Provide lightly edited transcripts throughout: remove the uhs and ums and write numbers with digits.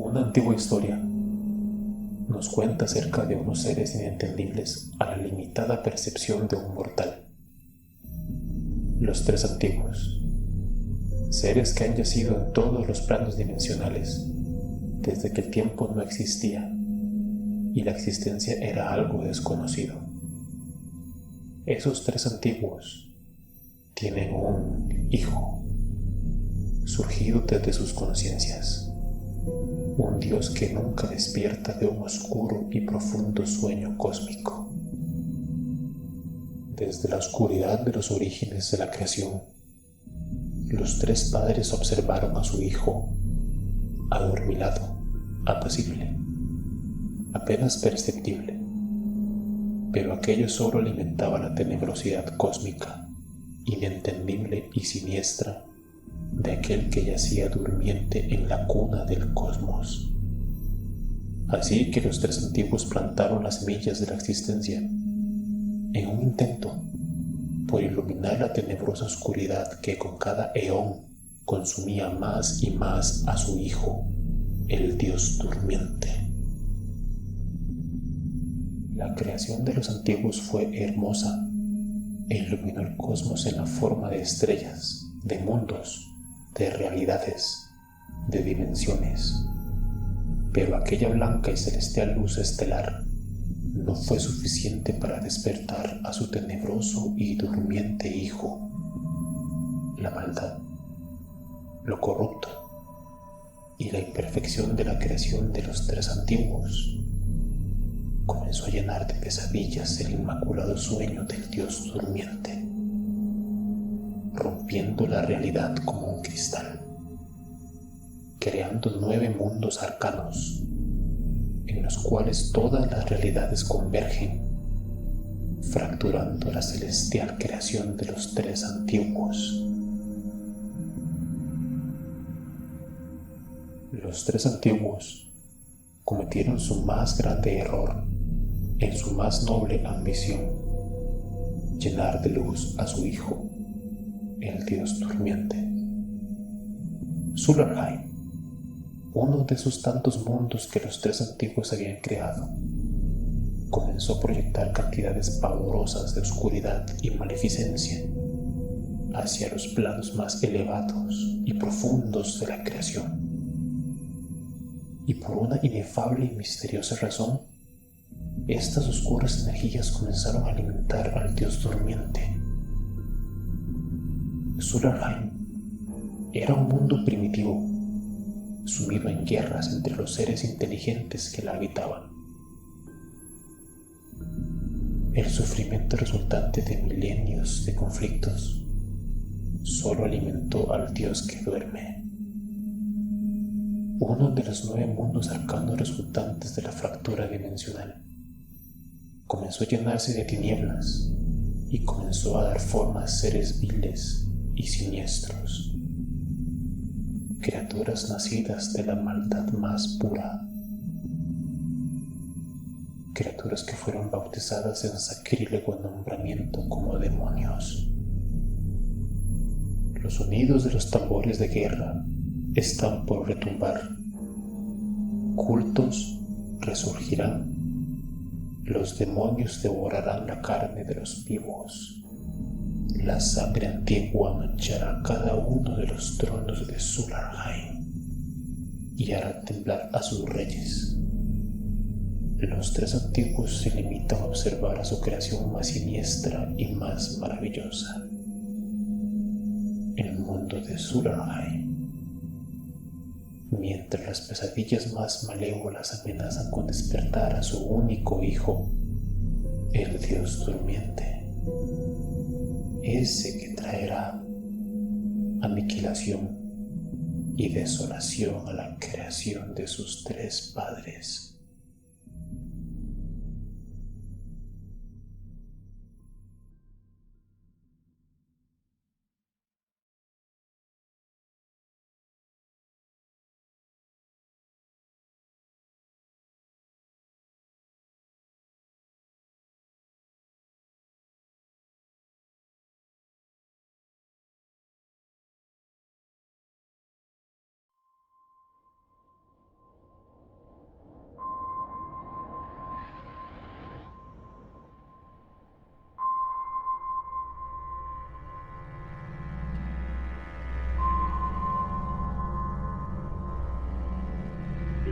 Una antigua historia nos cuenta acerca de unos seres inentendibles a la limitada percepción de un mortal. Los tres antiguos, seres que han yacido en todos los planos dimensionales desde que el tiempo no existía y la existencia era algo desconocido. Esos tres antiguos tienen un hijo surgido desde sus conciencias, un Dios que nunca despierta de un oscuro y profundo sueño cósmico. Desde la oscuridad de los orígenes de la creación, los tres padres observaron a su hijo, adormilado, apacible, apenas perceptible, pero aquello solo alimentaba la tenebrosidad cósmica, inentendible y siniestra de aquel que yacía durmiente en la cuna del cosmos. Así que los tres antiguos plantaron las semillas de la existencia en un intento por iluminar la tenebrosa oscuridad que con cada eón consumía más y más a su hijo, el Dios durmiente. La creación de los antiguos fue hermosa e iluminó el cosmos en la forma de estrellas, de mundos, de realidades, de dimensiones. Pero aquella blanca y celestial luz estelar no fue suficiente para despertar a su tenebroso y durmiente hijo. La maldad, lo corrupto y la imperfección de la creación de los tres antiguos comenzó a llenar de pesadillas el inmaculado sueño del Dios durmiente, rompiendo la realidad como un cristal, creando 9 mundos arcanos en los cuales todas las realidades convergen, fracturando la celestial creación de los tres antiguos. Los tres antiguos cometieron su más grande error en su más noble ambición: llenar de luz a su hijo, el Dios durmiente. Sularheim, uno de esos tantos mundos que los tres antiguos habían creado, comenzó a proyectar cantidades pavorosas de oscuridad y maleficencia hacia los planos más elevados y profundos de la creación. Y por una inefable y misteriosa razón, estas oscuras energías comenzaron a alimentar al Dios durmiente. Sularheim era un mundo primitivo, sumido en guerras entre los seres inteligentes que la habitaban. El sufrimiento resultante de milenios de conflictos solo alimentó al Dios que duerme. Uno de los 9 mundos arcanos resultantes de la fractura dimensional comenzó a llenarse de tinieblas y comenzó a dar forma a seres viles y siniestros, criaturas nacidas de la maldad más pura, criaturas que fueron bautizadas en sacrílego nombramiento como demonios. Los sonidos de los tambores de guerra están por retumbar. Cultos resurgirán. Los demonios devorarán la carne de los vivos. La sangre antigua manchará cada uno de los tronos de Sularheim y hará temblar a sus reyes. Los tres antiguos se limitan a observar a su creación más siniestra y más maravillosa, el mundo de Sularheim, mientras las pesadillas más malévolas amenazan con despertar a su único hijo, el Dios durmiente, ese que traerá aniquilación y desolación a la creación de sus tres padres.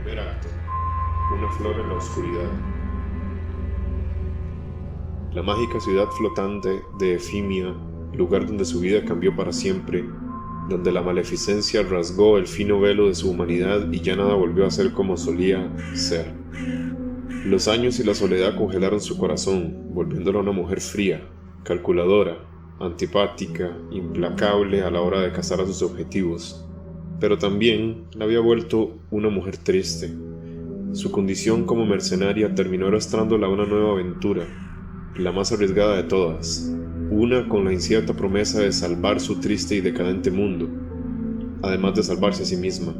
Primer acto. Una flor en la oscuridad. La mágica ciudad flotante de Efimia, lugar donde su vida cambió para siempre, donde la maleficencia rasgó el fino velo de su humanidad y ya nada volvió a ser como solía ser. Los años y la soledad congelaron su corazón, volviéndola una mujer fría, calculadora, antipática, implacable a la hora de cazar a sus objetivos. Pero también la había vuelto una mujer triste. Su condición como mercenaria terminó arrastrándola a una nueva aventura, la más arriesgada de todas, una con la incierta promesa de salvar su triste y decadente mundo, además de salvarse a sí misma.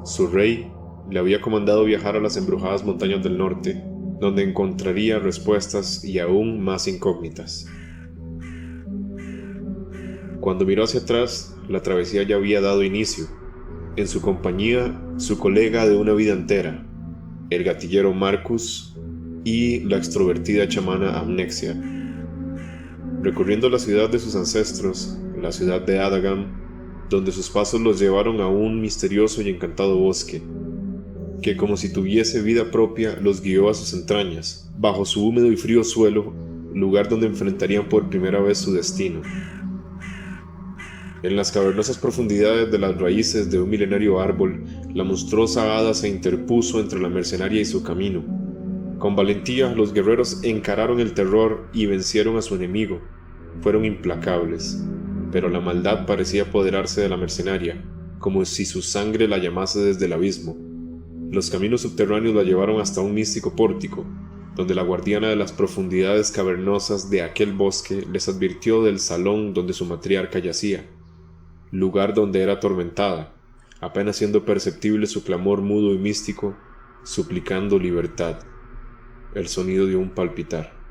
Su rey le había comandado viajar a las embrujadas montañas del norte, donde encontraría respuestas y aún más incógnitas. Cuando miró hacia atrás, la travesía ya había dado inicio. En su compañía, su colega de una vida entera, el gatillero Marcus y la extrovertida chamana Amnexia. Recorriendo la ciudad de sus ancestros, la ciudad de Adagam, donde sus pasos los llevaron a un misterioso y encantado bosque, que como si tuviese vida propia los guió a sus entrañas, bajo su húmedo y frío suelo, lugar donde enfrentarían por primera vez su destino. En las cavernosas profundidades de las raíces de un milenario árbol, la monstruosa hada se interpuso entre la mercenaria y su camino. Con valentía, los guerreros encararon el terror y vencieron a su enemigo. Fueron implacables, pero la maldad parecía apoderarse de la mercenaria, como si su sangre la llamase desde el abismo. Los caminos subterráneos la llevaron hasta un místico pórtico, donde la guardiana de las profundidades cavernosas de aquel bosque les advirtió del salón donde su matriarca yacía, lugar donde era atormentada, apenas siendo perceptible su clamor mudo y místico, suplicando libertad, el sonido de un palpitar.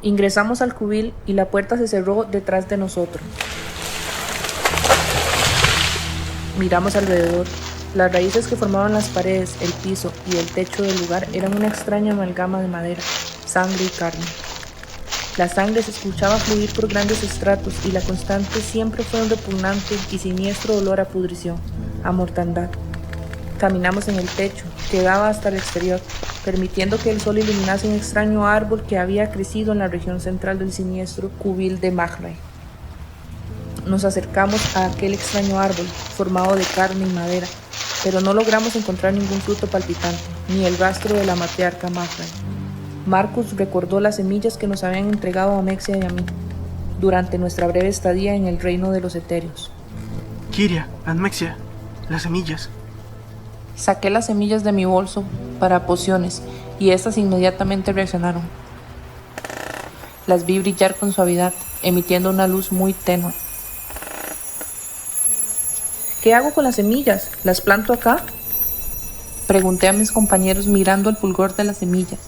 Ingresamos al cubil y la puerta se cerró detrás de nosotros. Miramos alrededor. Las raíces que formaban las paredes, el piso y el techo del lugar eran una extraña amalgama de madera, sangre y carne. La sangre se escuchaba fluir por grandes estratos y la constante siempre fue un repugnante y siniestro olor a pudrición, a mortandad. Caminamos en el techo, que daba hasta el exterior, permitiendo que el sol iluminase un extraño árbol que había crecido en la región central del siniestro cubil de Magray. Nos acercamos a aquel extraño árbol, formado de carne y madera, pero no logramos encontrar ningún fruto palpitante, ni el rastro de la matriarca Magray. Marcus recordó las semillas que nos habían entregado a Amnexia y a mí, durante nuestra breve estadía en el reino de los etéreos. Kyria, Amnexia, las semillas. Saqué las semillas de mi bolso para pociones y estas inmediatamente reaccionaron. Las vi brillar con suavidad, emitiendo una luz muy tenue. ¿Qué hago con las semillas? ¿Las planto acá? Pregunté a mis compañeros mirando el fulgor de las semillas.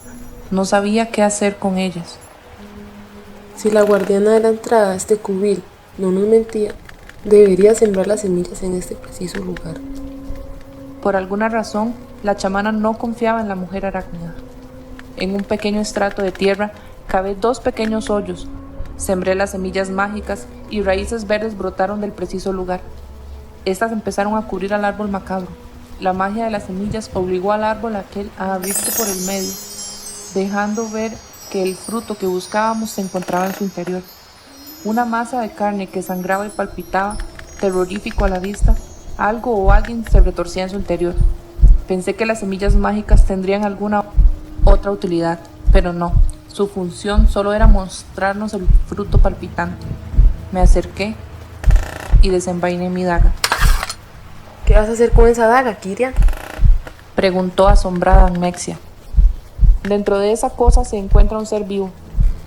No sabía qué hacer con ellas. Si la guardiana de la entrada a este cubil no nos mentía, debería sembrar las semillas en este preciso lugar. Por alguna razón, la chamana no confiaba en la mujer arácnida. En un pequeño estrato de tierra, cavé 2 pequeños hoyos. Sembré las semillas mágicas y raíces verdes brotaron del preciso lugar. Estas empezaron a cubrir al árbol macabro. La magia de las semillas obligó al árbol aquel a abrirse por el medio, dejando ver que el fruto que buscábamos se encontraba en su interior. Una masa de carne que sangraba y palpitaba, terrorífico a la vista. Algo o alguien se retorcía en su interior. Pensé que las semillas mágicas tendrían alguna otra utilidad, pero no. Su función solo era mostrarnos el fruto palpitante. Me acerqué y desenvainé mi daga. ¿Qué vas a hacer con esa daga, Kyria?, preguntó asombrada Amnexia. Dentro de esa cosa se encuentra un ser vivo.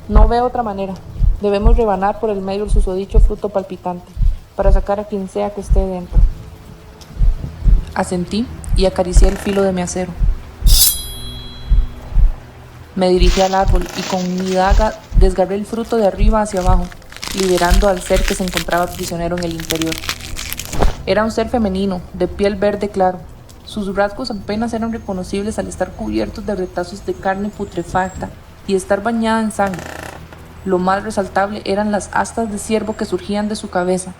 No veo otra manera. Debemos rebanar por el medio el susodicho fruto palpitante, para sacar a quien sea que esté dentro. Asentí y acaricié el filo de mi acero. Me dirigí al árbol y con mi daga desgarré el fruto de arriba hacia abajo, liberando al ser que se encontraba prisionero en el interior. Era un ser femenino, de piel verde claro. Sus rasgos apenas eran reconocibles al estar cubiertos de retazos de carne putrefacta y estar bañada en sangre. Lo más resaltable eran las astas de ciervo que surgían de su cabeza.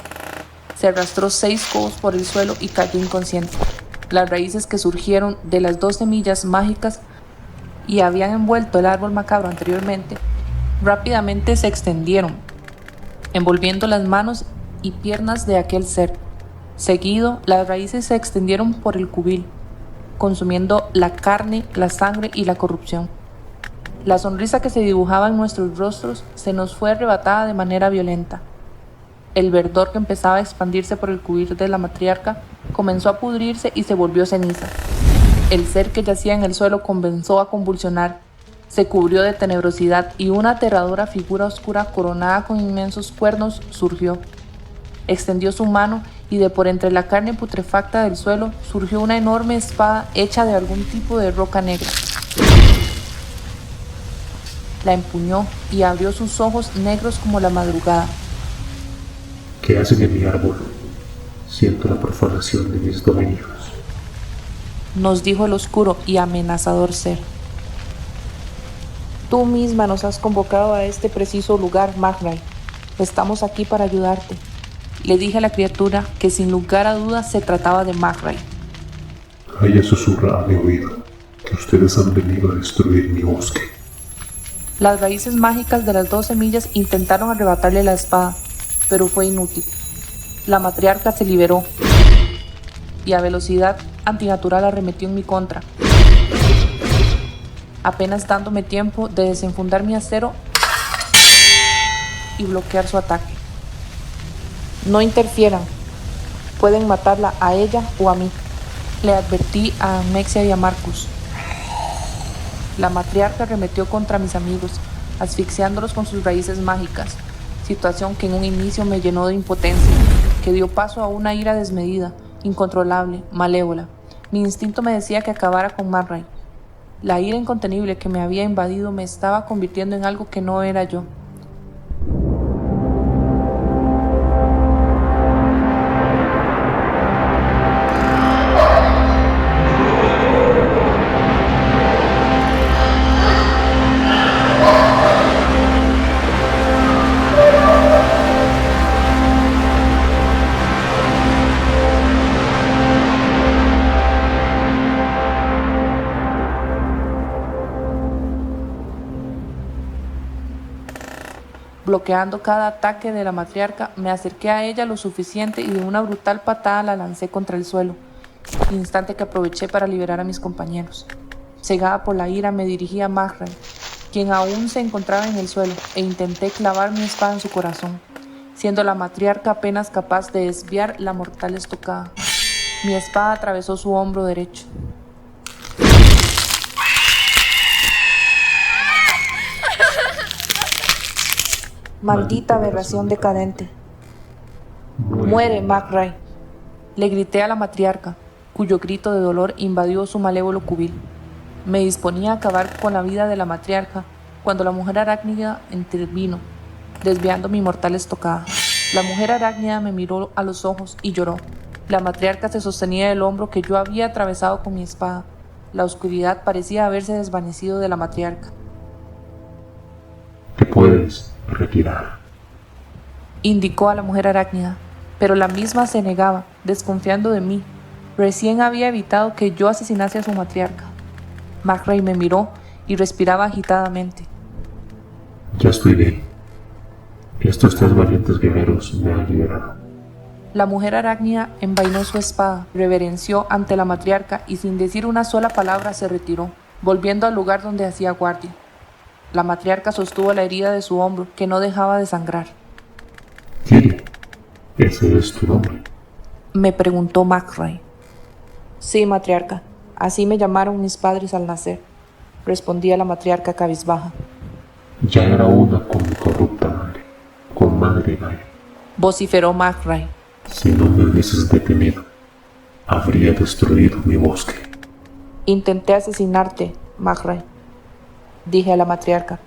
Se arrastró 6 codos por el suelo y cayó inconsciente. Las raíces que surgieron de las 2 semillas mágicas y habían envuelto el árbol macabro anteriormente, rápidamente se extendieron, envolviendo las manos y piernas de aquel ser. Seguido, las raíces se extendieron por el cubil, consumiendo la carne, la sangre y la corrupción. La sonrisa que se dibujaba en nuestros rostros se nos fue arrebatada de manera violenta. El verdor que empezaba a expandirse por el cubil de la matriarca comenzó a pudrirse y se volvió ceniza. El ser que yacía en el suelo comenzó a convulsionar, se cubrió de tenebrosidad y una aterradora figura oscura coronada con inmensos cuernos surgió. Extendió su mano y de por entre la carne putrefacta del suelo surgió una enorme espada hecha de algún tipo de roca negra. La empuñó y abrió sus ojos negros como la madrugada. ¿Qué hacen en mi árbol? Siento la profanación de mis dominios, nos dijo el oscuro y amenazador ser. Tú misma nos has convocado a este preciso lugar, Magray. Estamos aquí para ayudarte. Le dije a la criatura que sin lugar a dudas se trataba de Magray. Ella susurra a mi oído que ustedes han venido a destruir mi bosque. Las raíces mágicas de las 2 semillas intentaron arrebatarle la espada, pero fue inútil. La matriarca se liberó y a velocidad antinatural arremetió en mi contra, apenas dándome tiempo de desenfundar mi acero y bloquear su ataque. No interfieran, pueden matarla a ella o a mí, le advertí a Mexia y a Marcus. La matriarca arremetió contra mis amigos, asfixiándolos con sus raíces mágicas, situación que en un inicio me llenó de impotencia, que dio paso a una ira desmedida, incontrolable, malévola. Mi instinto me decía que acabara con Magray. La ira incontenible que me había invadido me estaba convirtiendo en algo que no era yo. Bloqueando cada ataque de la matriarca, me acerqué a ella lo suficiente y de una brutal patada la lancé contra el suelo, instante que aproveché para liberar a mis compañeros. Cegada por la ira, me dirigí a Magray, quien aún se encontraba en el suelo, e intenté clavar mi espada en su corazón, siendo la matriarca apenas capaz de desviar la mortal estocada. Mi espada atravesó su hombro derecho. Maldita aberración decadente. Muere, Magray. Le grité a la matriarca, cuyo grito de dolor invadió su malévolo cubil. Me disponía a acabar con la vida de la matriarca cuando la mujer arácnida intervino, desviando mi mortal estocada. La mujer arácnida me miró a los ojos y lloró. La matriarca se sostenía del hombro que yo había atravesado con mi espada. La oscuridad parecía haberse desvanecido de la matriarca. Te puedes retirar, indicó a la mujer arácnida, pero la misma se negaba, desconfiando de mí. Recién había evitado que yo asesinase a su matriarca. Magray me miró y respiraba agitadamente. Ya estoy bien. Estos 3 valientes guerreros me han liberado. La mujer arácnida envainó su espada, reverenció ante la matriarca y sin decir una sola palabra se retiró, volviendo al lugar donde hacía guardia. La matriarca sostuvo la herida de su hombro, que no dejaba de sangrar. Kiria, ¿ese es tu nombre?, me preguntó Magray. Sí, matriarca, así me llamaron mis padres al nacer, respondía la matriarca cabizbaja. Ya era una con mi corrupta madre, con Madre Gaia, vociferó Magray. Si no me hubieses detenido, habría destruido mi bosque. Intenté asesinarte, Magray, dije a la matriarca.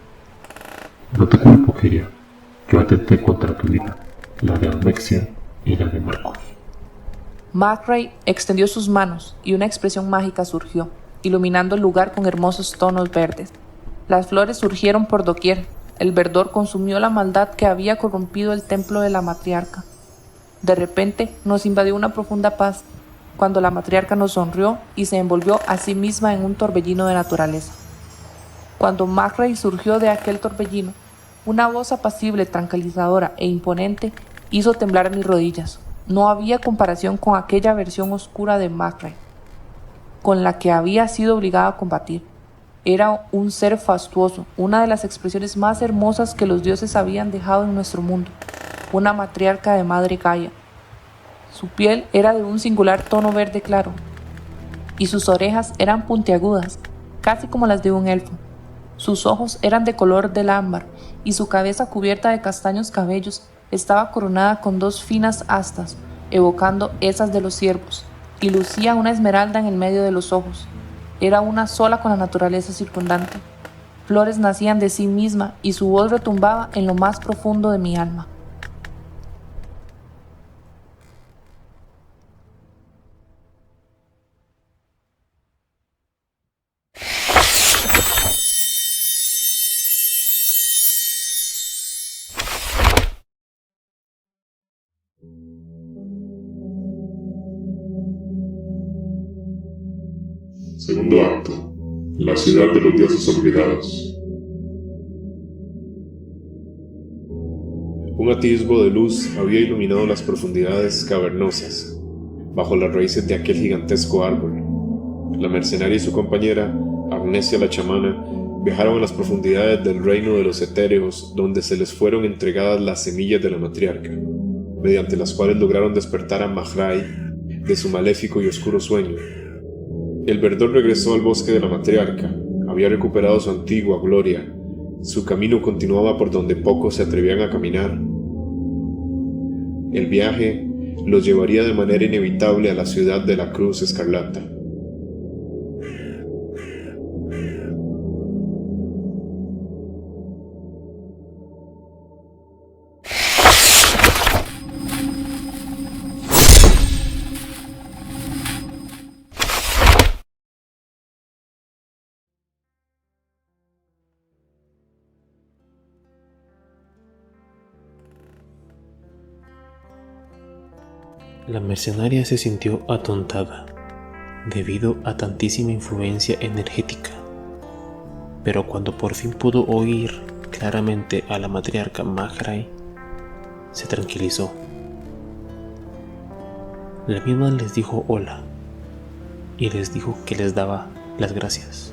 No te culpo, Kiria. Yo atenté contra tu vida, la de Almexia y la de Marcus. Magray extendió sus manos y una expresión mágica surgió, iluminando el lugar con hermosos tonos verdes. Las flores surgieron por doquier. El verdor consumió la maldad que había corrompido el templo de la matriarca. De repente nos invadió una profunda paz, cuando la matriarca nos sonrió y se envolvió a sí misma en un torbellino de naturaleza. Cuando Magray surgió de aquel torbellino, una voz apacible, tranquilizadora e imponente hizo temblar mis rodillas. No había comparación con aquella versión oscura de Magray, con la que había sido obligada a combatir. Era un ser fastuoso, una de las expresiones más hermosas que los dioses habían dejado en nuestro mundo, una matriarca de madre Gaia. Su piel era de un singular tono verde claro, y sus orejas eran puntiagudas, casi como las de un elfo. Sus ojos eran de color del ámbar, y su cabeza cubierta de castaños cabellos estaba coronada con dos finas astas, evocando esas de los ciervos, y lucía una esmeralda en el medio de los ojos. Era una sola con la naturaleza circundante. Flores nacían de sí misma y su voz retumbaba en lo más profundo de mi alma. Segundo acto. La ciudad de los dioses olvidados. Un atisbo de luz había iluminado las profundidades cavernosas, bajo las raíces de aquel gigantesco árbol. La mercenaria y su compañera, Agnesia la chamana, viajaron a las profundidades del reino de los etéreos, donde se les fueron entregadas las semillas de la matriarca, mediante las cuales lograron despertar a Magray de su maléfico y oscuro sueño. El verdor regresó al bosque de la matriarca, había recuperado su antigua gloria, su camino continuaba por donde pocos se atrevían a caminar. El viaje los llevaría de manera inevitable a la ciudad de la Cruz Escarlata. La mercenaria se sintió atontada debido a tantísima influencia energética, pero cuando por fin pudo oír claramente a la matriarca Magray, se tranquilizó. La misma les dijo hola y les dijo que les daba las gracias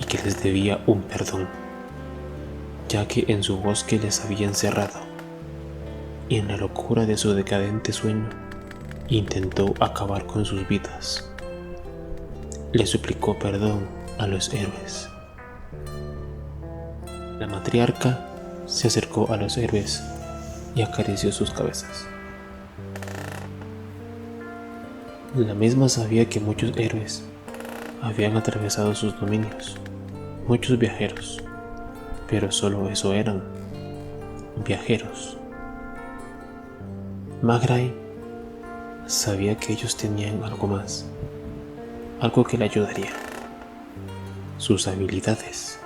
y que les debía un perdón, ya que en su bosque les había encerrado y en la locura de su decadente sueño intentó acabar con sus vidas. Le suplicó perdón a los héroes. La matriarca se acercó a los héroes y acarició sus cabezas. La misma sabía que muchos héroes habían atravesado sus dominios, muchos viajeros, pero solo eso eran, viajeros. Magray sabía que ellos tenían algo más, algo que le ayudaría, sus habilidades.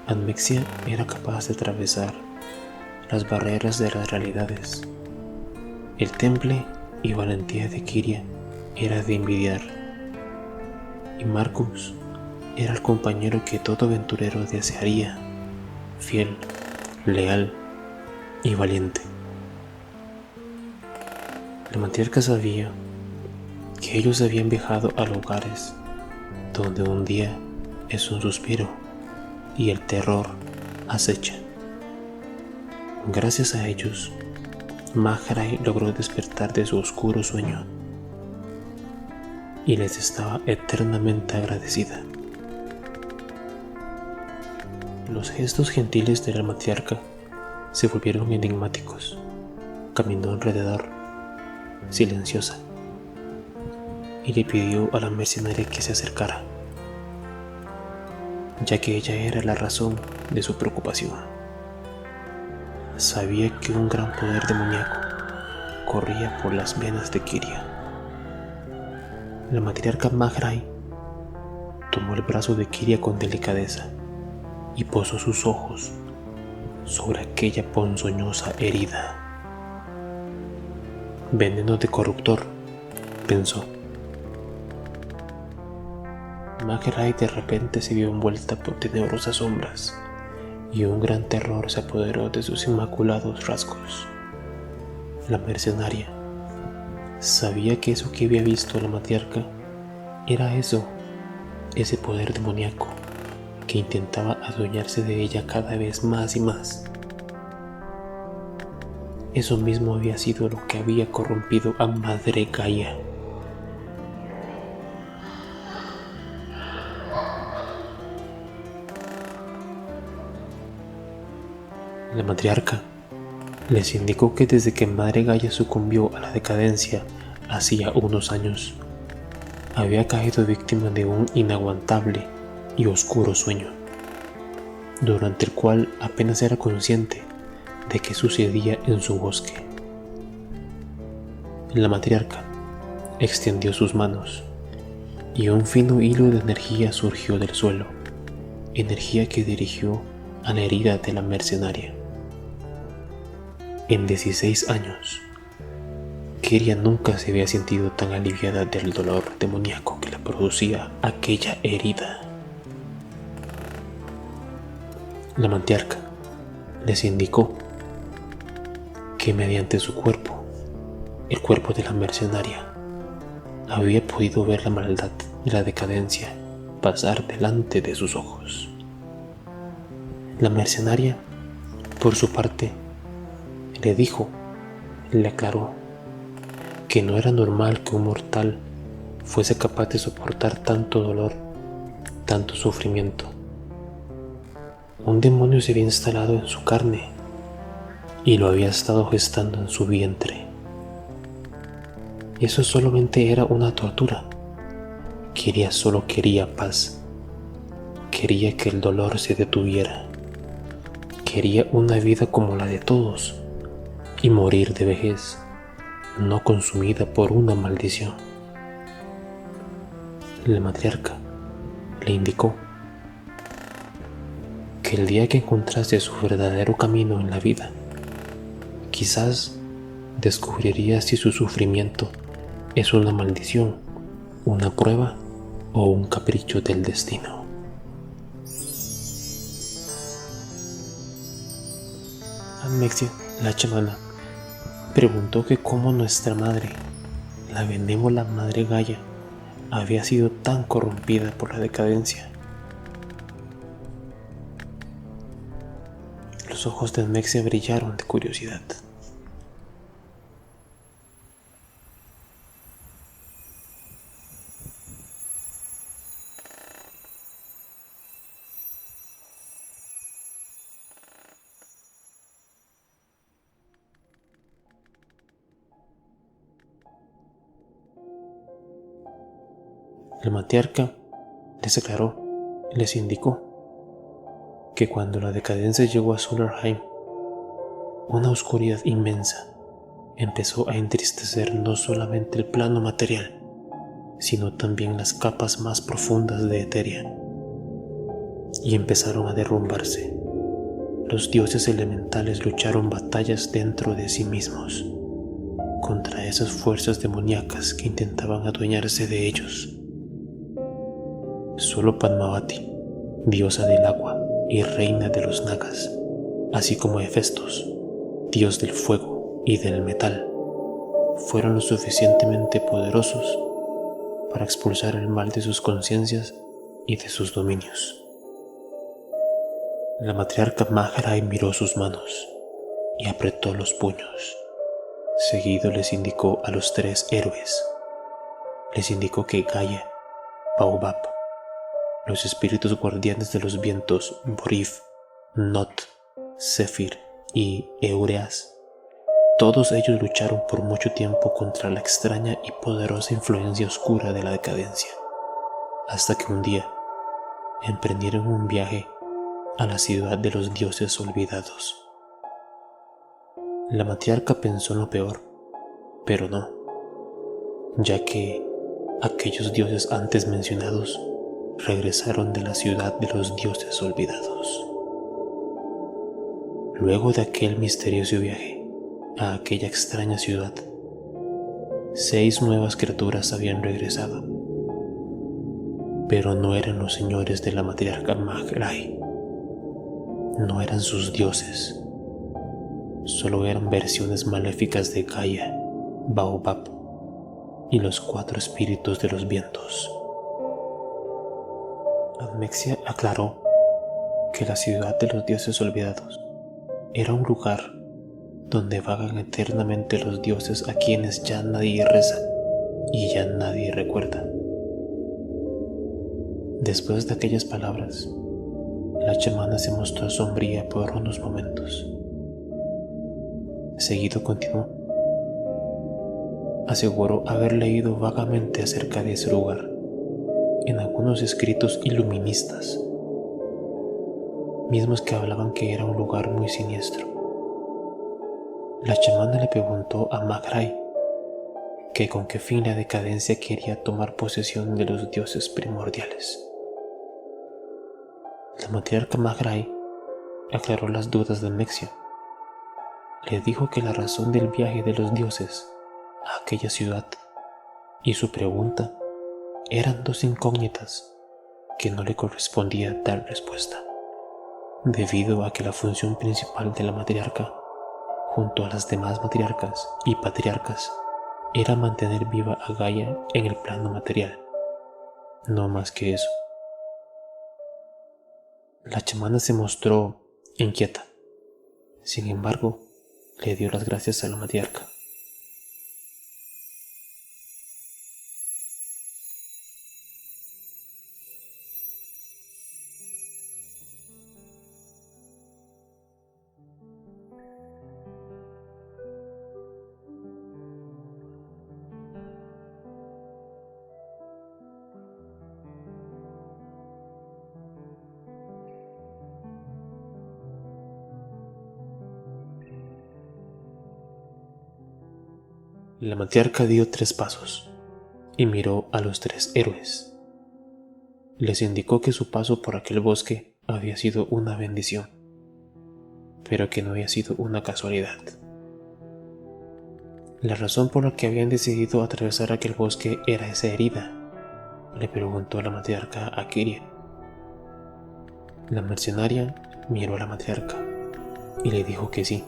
Almexia era capaz de atravesar las barreras de las realidades. El temple y valentía de Kiria era de envidiar, y Marcus era el compañero que todo aventurero desearía, fiel, leal y valiente. La matriarca sabía que ellos habían viajado a lugares donde un día es un suspiro y el terror acecha. Gracias a ellos, Magray logró despertar de su oscuro sueño y les estaba eternamente agradecida. Los gestos gentiles de la matriarca se volvieron enigmáticos. Caminó alrededor, silenciosa, y le pidió a la mercenaria que se acercara, ya que ella era la razón de su preocupación. Sabía que un gran poder demoníaco corría por las venas de Kiria. La matriarca Magrai tomó el brazo de Kiria con delicadeza y posó sus ojos sobre aquella ponzoñosa herida. Veneno de corruptor, pensó. Magrai de repente se vio envuelta por tenebrosas sombras y un gran terror se apoderó de sus inmaculados rasgos. La mercenaria sabía que eso que había visto la matriarca era ese poder demoníaco que intentaba adueñarse de ella cada vez más y más. Eso mismo había sido lo que había corrompido a Madre Gaia. La matriarca les indicó que desde que Madre Gaia sucumbió a la decadencia hacía unos años, había caído víctima de un inaguantable y oscuro sueño, durante el cual apenas era consciente de qué sucedía en su bosque. La matriarca extendió sus manos y un fino hilo de energía surgió del suelo, energía que dirigió a la herida de la mercenaria. En 16 años, Kiria nunca se había sentido tan aliviada del dolor demoníaco que le producía aquella herida. La matriarca les indicó que mediante su cuerpo, el cuerpo de la mercenaria, había podido ver la maldad y la decadencia pasar delante de sus ojos. La mercenaria, por su parte, le aclaró que no era normal que un mortal fuese capaz de soportar tanto dolor, tanto sufrimiento. Un demonio se había instalado en su carne y lo había estado gestando en su vientre. Eso solamente era una tortura. Kiria solo quería paz. Quería que el dolor se detuviera. Quería una vida como la de todos y morir de vejez, no consumida por una maldición. La matriarca le indicó que el día que encontrase su verdadero camino en la vida, quizás descubriría si su sufrimiento es una maldición, una prueba o un capricho del destino. Almexia, la chamana, preguntó que cómo nuestra madre, la benévola Madre Gaia, había sido tan corrompida por la decadencia. Los ojos de Almexia brillaron de curiosidad. La matriarca les indicó que cuando la decadencia llegó a Solarheim, una oscuridad inmensa empezó a entristecer no solamente el plano material, sino también las capas más profundas de Eteria, y empezaron a derrumbarse. Los dioses elementales lucharon batallas dentro de sí mismos contra esas fuerzas demoníacas que intentaban adueñarse de ellos. Solo Padmavati, diosa del agua y reina de los nagas, así como Hefestos, dios del fuego y del metal, fueron lo suficientemente poderosos para expulsar el mal de sus conciencias y de sus dominios. La matriarca Magrai miró sus manos y apretó los puños. Seguido les indicó a los 3 héroes. Les indicó que Gaia, Baobab, los espíritus guardianes de los vientos Borif, Not, Zephyr y Eureas Todos ellos lucharon por mucho tiempo contra la extraña y poderosa influencia oscura de la decadencia, hasta que un día emprendieron un viaje a la ciudad de los dioses olvidados. La matriarca pensó en lo peor, pero no, ya que aquellos dioses antes mencionados regresaron de la ciudad de los dioses olvidados. Luego de aquel misterioso viaje a aquella extraña ciudad, 6 nuevas criaturas habían regresado, pero no eran los señores de la matriarca Magrai, no eran sus dioses, solo eran versiones maléficas de Gaia, Baobab y los 4 espíritus de los vientos. Admexia aclaró que la ciudad de los dioses olvidados era un lugar donde vagan eternamente los dioses a quienes ya nadie reza y ya nadie recuerda. Después de aquellas palabras, la chamana se mostró sombría por unos momentos. Seguido continuó. Aseguró haber leído vagamente acerca de ese lugar en algunos escritos iluministas, mismos que hablaban que era un lugar muy siniestro. La chamana le preguntó a Magrai que con qué fin la decadencia quería tomar posesión de los dioses primordiales. La matriarca Magrai aclaró las dudas de Mexia. Le dijo que la razón del viaje de los dioses a aquella ciudad y su pregunta eran 2 incógnitas que no le correspondía dar respuesta, debido a que la función principal de la matriarca, junto a las demás matriarcas y patriarcas, era mantener viva a Gaia en el plano material, no más que eso. La chamana se mostró inquieta. Sin embargo, le dio las gracias a la matriarca. La matriarca dio 3 pasos y miró a los 3 héroes. Les indicó que su paso por aquel bosque había sido una bendición, pero que no había sido una casualidad. La razón por la que habían decidido atravesar aquel bosque era esa herida, le preguntó la matriarca a Kiria. La mercenaria miró a la matriarca y le dijo que sí,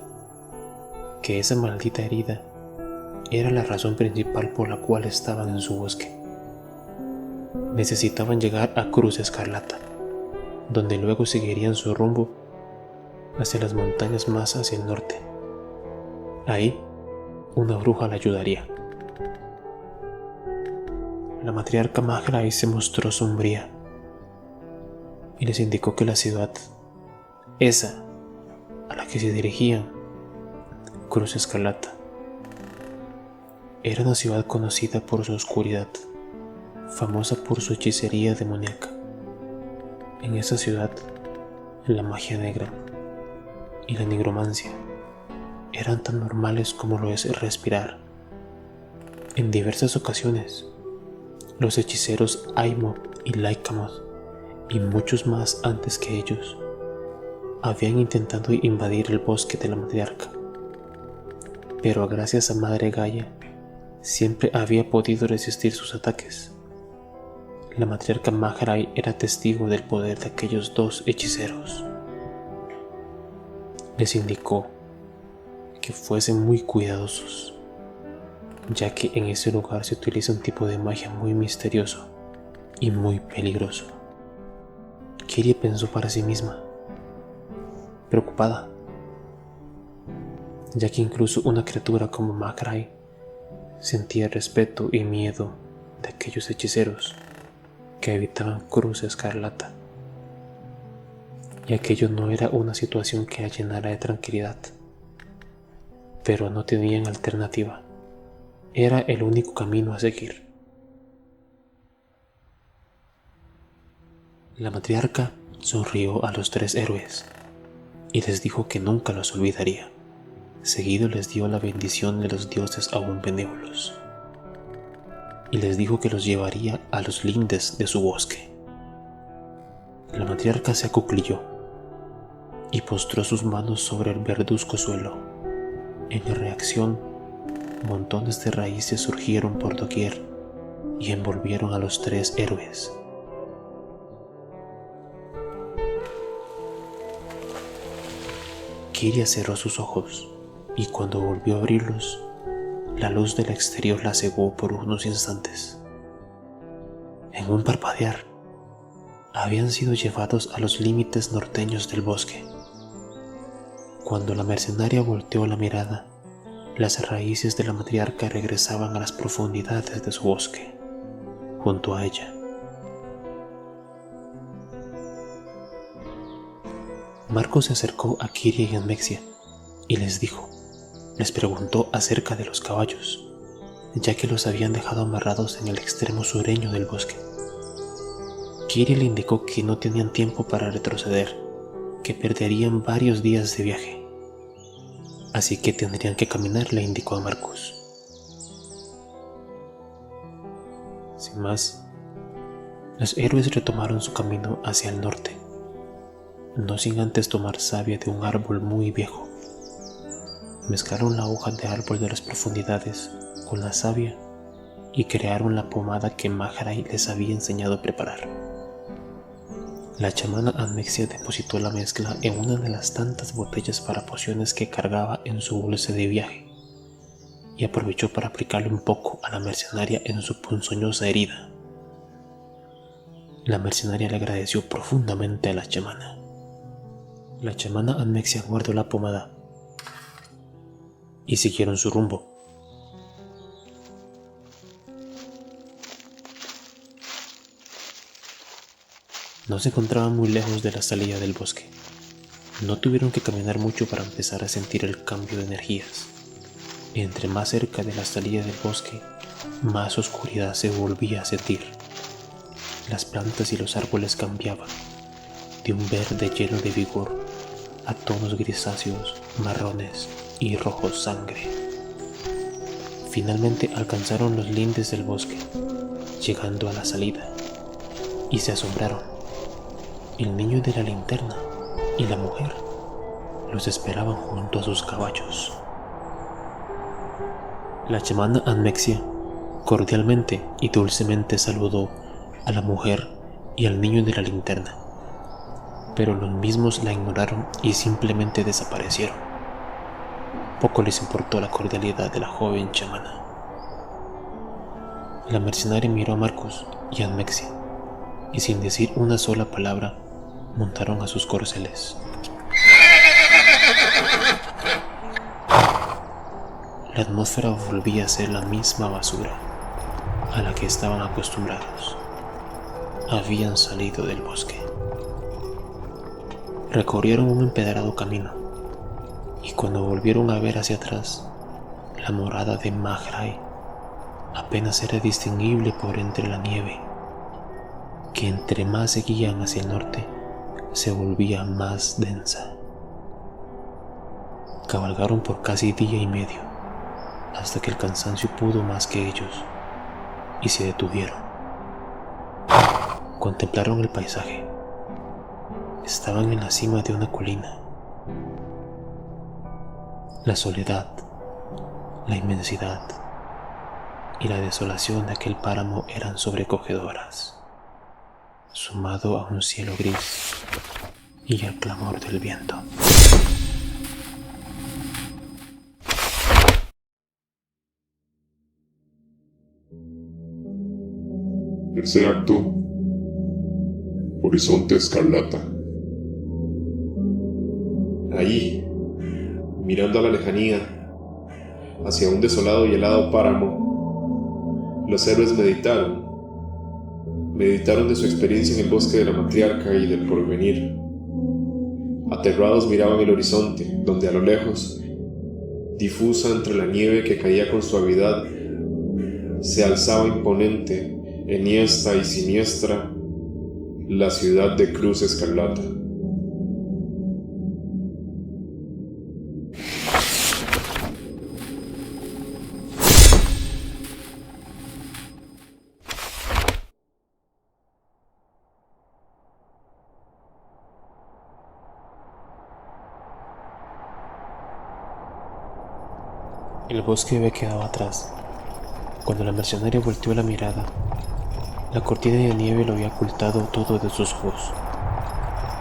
que esa maldita herida era la razón principal por la cual estaban en su bosque. Necesitaban llegar a Cruz Escarlata, donde luego seguirían su rumbo hacia las montañas más hacia el norte. Ahí, una bruja la ayudaría. La matriarca Magrai se mostró sombría y les indicó que la ciudad, esa a la que se dirigían, Cruz Escarlata, era una ciudad conocida por su oscuridad, famosa por su hechicería demoníaca. En esa ciudad, la magia negra y la nigromancia eran tan normales como lo es respirar. En diversas ocasiones, los hechiceros Aimo y Lycamoth, y muchos más antes que ellos, habían intentado invadir el bosque de la matriarca, pero gracias a Madre Gaia siempre había podido resistir sus ataques. La matriarca Magrai era testigo del poder de aquellos 2 hechiceros. Les indicó que fuesen muy cuidadosos, ya que en ese lugar se utiliza un tipo de magia muy misterioso y muy peligroso. Kiria pensó para sí misma, preocupada, ya que incluso una criatura como Magrai sentía respeto y miedo de aquellos hechiceros que habitaban Cruz Escarlata, y aquello no era una situación que la llenara de tranquilidad. pero no tenían alternativa. Era el único camino a seguir. La matriarca sonrió a los 3 héroes y les dijo que nunca los olvidaría. Seguido les dio la bendición de los dioses aún benévolos y les dijo que los llevaría a los lindes de su bosque. La matriarca se acuclilló y postró sus manos sobre el verduzco suelo. En reacción, montones de raíces surgieron por doquier y envolvieron a los 3 héroes. Kiria cerró sus ojos y cuando volvió a abrirlos, la luz del exterior la cegó por unos instantes. En un parpadear, habían sido llevados a los límites norteños del bosque. Cuando la mercenaria volteó la mirada, las raíces de la matriarca regresaban a las profundidades de su bosque, junto a ella. Marcos se acercó a Kiria y Admexia y les preguntó acerca de los caballos, ya que los habían dejado amarrados en el extremo sureño del bosque. Kiria le indicó que no tenían tiempo para retroceder, que perderían varios días de viaje, así que tendrían que caminar, le indicó a Marcos. Sin más, los héroes retomaron su camino hacia el norte, no sin antes tomar savia de un árbol muy viejo. Mezclaron la hoja de árbol de las profundidades con la savia y crearon la pomada que Mahray les había enseñado a preparar. La chamana Admexia depositó la mezcla en una de las tantas botellas para pociones que cargaba en su bolsa de viaje y aprovechó para aplicarle un poco a la mercenaria en su ponzoñosa herida. La mercenaria le agradeció profundamente a la chamana. La chamana Admexia guardó la pomada y siguieron su rumbo. No se encontraban muy lejos de la salida del bosque. No tuvieron que caminar mucho para empezar a sentir el cambio de energías. Entre más cerca de la salida del bosque, más oscuridad se volvía a sentir. Las plantas y los árboles cambiaban de un verde lleno de vigor a tonos grisáceos, marrones y rojos sangre. Finalmente alcanzaron los lindes del bosque, llegando a la salida, y se asombraron. El niño de la linterna y la mujer los esperaban junto a sus caballos. La chamana Admexia cordialmente y dulcemente saludó a la mujer y al niño de la linterna, pero los mismos la ignoraron y simplemente desaparecieron. Poco les importó la cordialidad de la joven chamana. La mercenaria miró a Marcos y a Admexia y sin decir una sola palabra montaron a sus corceles. La atmósfera volvía a ser la misma basura a la que estaban acostumbrados. Habían salido del bosque. Recorrieron un empedrado camino y cuando volvieron a ver hacia atrás, la morada de Mahray apenas era distinguible por entre la nieve, que entre más seguían hacia el norte, se volvía más densa. Cabalgaron por casi día y medio, hasta que el cansancio pudo más que ellos, y se detuvieron. Contemplaron el paisaje. Estaban en la cima de una colina. La soledad, la inmensidad y la desolación de aquel páramo eran sobrecogedoras, sumado a un cielo gris y al clamor del viento. Tercer acto. Horizonte escarlata. Ahí, mirando a la lejanía, hacia un desolado y helado páramo, los héroes meditaron de su experiencia en el bosque de la matriarca y del porvenir. Aterrados miraban el horizonte, donde a lo lejos difusa entre la nieve que caía con suavidad, se alzaba imponente, enhiesta y siniestra, la ciudad de Cruz Escarlata. El bosque había quedado atrás. Cuando la mercenaria volteó la mirada, la cortina de nieve lo había ocultado todo de sus ojos.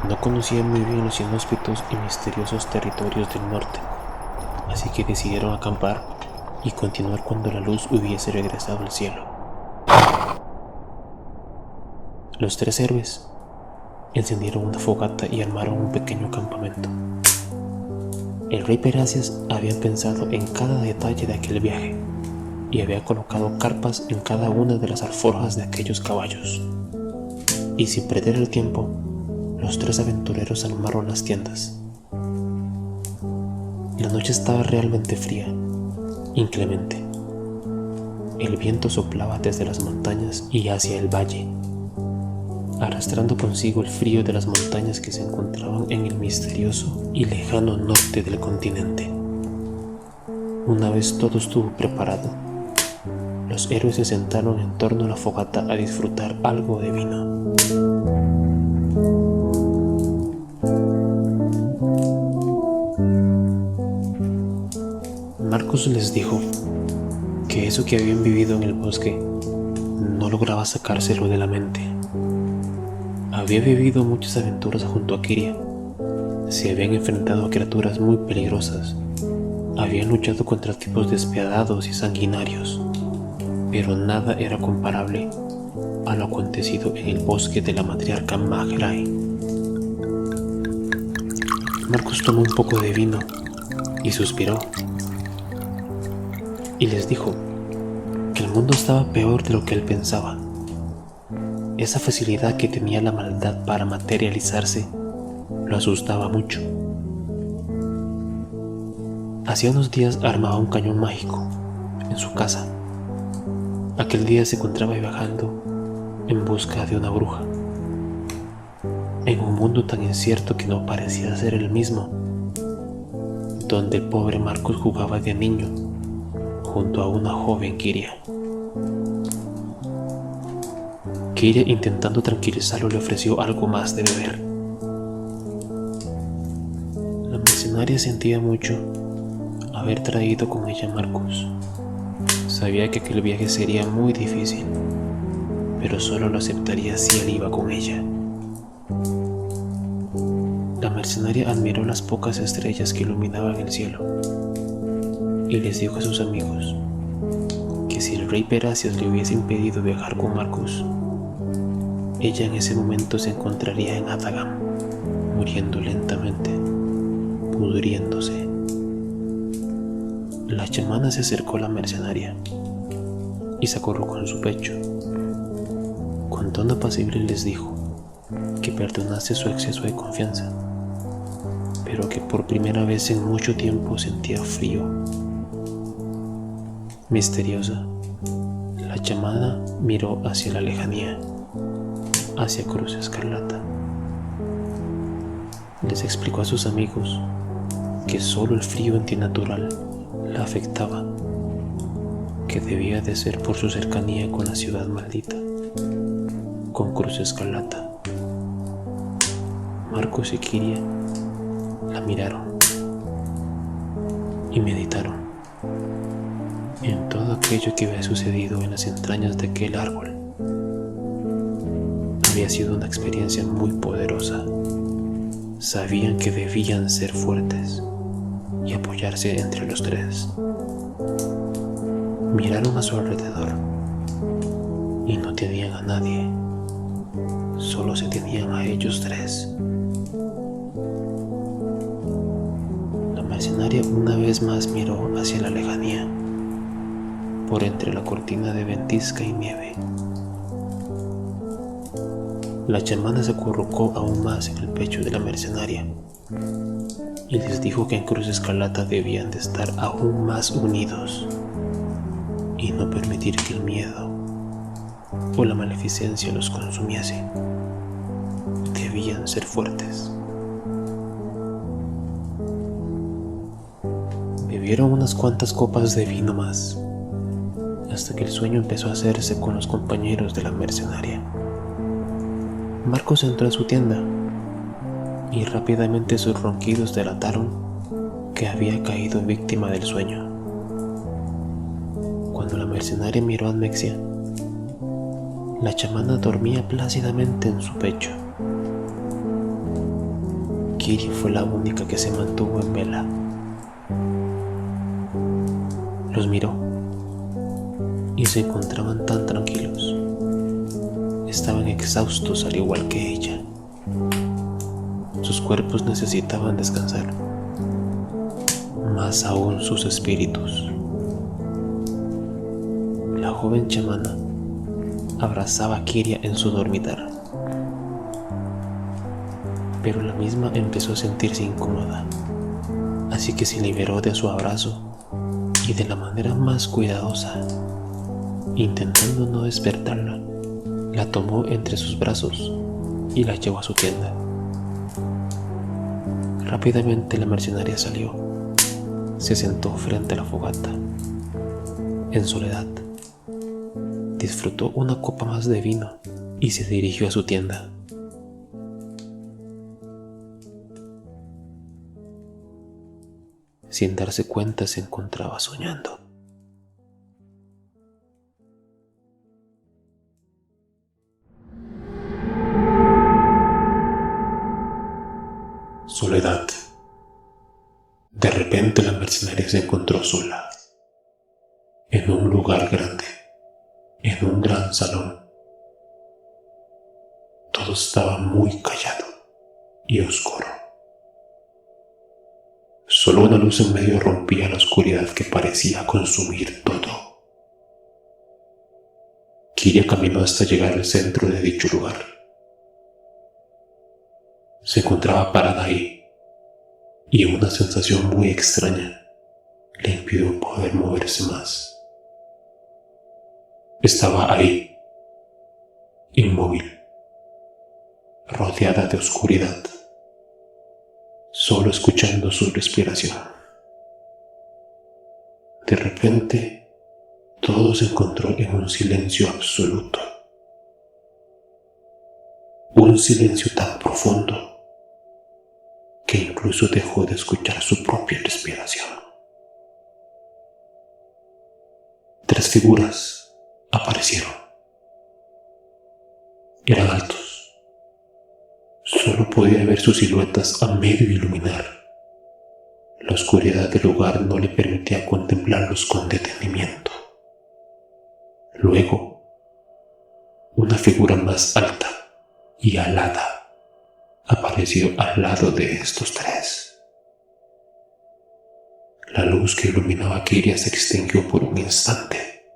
No conocía muy bien los inhóspitos y misteriosos territorios del norte, así que decidieron acampar y continuar cuando la luz hubiese regresado al cielo. Los 3 héroes encendieron una fogata y armaron un pequeño campamento. El rey Peracias había pensado en cada detalle de aquel viaje y había colocado carpas en cada una de las alforjas de aquellos caballos. Y sin perder el tiempo, los 3 aventureros armaron las tiendas. La noche estaba realmente fría, inclemente. El viento soplaba desde las montañas y hacia el valle, arrastrando consigo el frío de las montañas que se encontraban en el misterioso y lejano norte del continente. Una vez todo estuvo preparado, los héroes se sentaron en torno a la fogata a disfrutar algo de vino. Marcos les dijo que eso que habían vivido en el bosque no lograba sacárselo de la mente. Había vivido muchas aventuras junto a Kiria. Se habían enfrentado a criaturas muy peligrosas. Habían luchado contra tipos despiadados y sanguinarios. Pero nada era comparable a lo acontecido en el bosque de la matriarca Magrai. Marcos tomó un poco de vino y suspiró. Y les dijo que el mundo estaba peor de lo que él pensaba. Esa facilidad que tenía la maldad para materializarse lo asustaba mucho. Hacía unos días armaba un cañón mágico en su casa. Aquel día se encontraba viajando en busca de una bruja, en un mundo tan incierto que no parecía ser el mismo, donde el pobre Marcos jugaba de niño junto a una joven Kiria. Kiria, intentando tranquilizarlo, le ofreció algo más de beber. La mercenaria sentía mucho haber traído con ella a Marcos. Sabía que aquel viaje sería muy difícil, pero solo lo aceptaría si él iba con ella. La mercenaria admiró las pocas estrellas que iluminaban el cielo y les dijo a sus amigos que si el rey Peracias le hubiese impedido viajar con Marcos, ella en ese momento se encontraría en Atagam, muriendo lentamente, pudriéndose. La chamana se acercó a la mercenaria y se acurrucó en su pecho. Con tono apacible les dijo que perdonase su exceso de confianza, pero que por primera vez en mucho tiempo sentía frío. Misteriosa, la chamana miró hacia la lejanía, hacia Cruz Escarlata. Les explicó a sus amigos que solo el frío antinatural la afectaba, que debía de ser por su cercanía con la ciudad maldita, con Cruz Escarlata. Marcos y Kiria la miraron y meditaron en todo aquello que había sucedido en las entrañas de aquel árbol. Había sido una experiencia muy poderosa. Sabían que debían ser fuertes y apoyarse entre los 3. Miraron a su alrededor y no tenían a nadie, solo se tenían a ellos 3. La mercenaria una vez más miró hacia la lejanía, por entre la cortina de ventisca y nieve. La chamana se acurrucó aún más en el pecho de la mercenaria y les dijo que en Cruz Escarlata debían de estar aún más unidos y no permitir que el miedo o la maleficencia los consumiese. Debían ser fuertes. Bebieron unas cuantas copas de vino más, hasta que el sueño empezó a hacerse con los compañeros de la mercenaria. Marcos entró en su tienda y rápidamente sus ronquidos delataron que había caído víctima del sueño. Cuando la mercenaria miró a Admexia, la chamana dormía plácidamente en su pecho. Kiria fue la única que se mantuvo en vela. Los miró y se encontraban tan tranquilos. Estaban exhaustos al igual que ella. Sus cuerpos necesitaban descansar, más aún sus espíritus. La joven chamana abrazaba a Kiria en su dormitar, pero la misma empezó a sentirse incómoda, así que se liberó de su abrazo y de la manera más cuidadosa, intentando no despertarla, la tomó entre sus brazos y la llevó a su tienda. Rápidamente la mercenaria salió, se sentó frente a la fogata, en soledad. Disfrutó una copa más de vino y se dirigió a su tienda. Sin darse cuenta se encontraba soñando. Soledad. De repente la mercenaria se encontró sola, en un lugar grande, en un gran salón. Todo estaba muy callado y oscuro. Solo una luz en medio rompía la oscuridad que parecía consumir todo. Kiria caminó hasta llegar al centro de dicho lugar. Se encontraba parada ahí, y una sensación muy extraña le impidió poder moverse más. Estaba ahí, inmóvil, rodeada de oscuridad, solo escuchando su respiración. De repente, todo se encontró en un silencio absoluto. Un silencio tan profundo que incluso dejó de escuchar su propia respiración. 3 figuras aparecieron. Eran altos. Solo podía ver sus siluetas a medio iluminar. La oscuridad del lugar no le permitía contemplarlos con detenimiento. Luego, una figura más alta y alada apareció al lado de estos 3. La luz que iluminaba a Kiria se extinguió por un instante,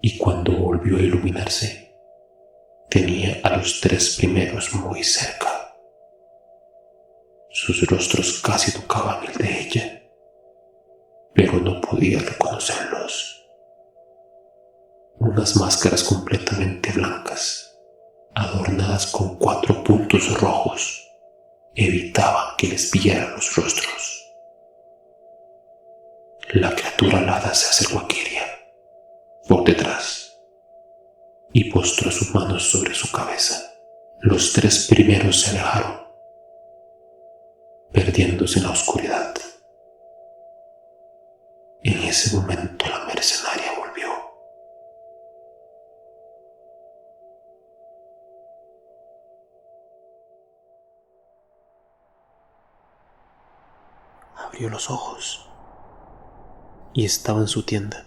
y cuando volvió a iluminarse, tenía a los 3 primeros muy cerca. Sus rostros casi tocaban el de ella, pero no podía reconocerlos. Unas máscaras completamente blancas, adornadas con 4 puntos rojos, evitaban que les pillaran los rostros. La criatura alada se acercó a Kiria por detrás y postró sus manos sobre su cabeza. Los 3 primeros se alejaron, perdiéndose en la oscuridad. En ese momento la mercenaria volvió. Abrió los ojos y estaba en su tienda.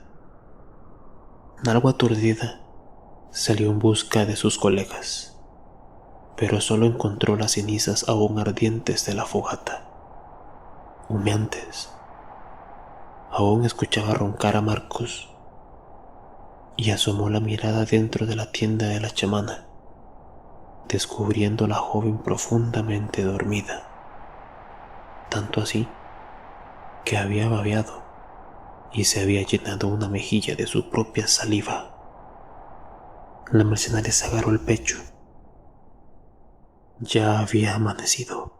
Algo aturdida, salió en busca de sus colegas, pero solo encontró las cenizas aún ardientes de la fogata, humeantes. Aún escuchaba roncar a Marcos y asomó la mirada dentro de la tienda de la chamana, descubriendo a la joven profundamente dormida, tanto así que había babeado y se había llenado una mejilla de su propia saliva. La mercenaria se agarró el pecho. Ya había amanecido.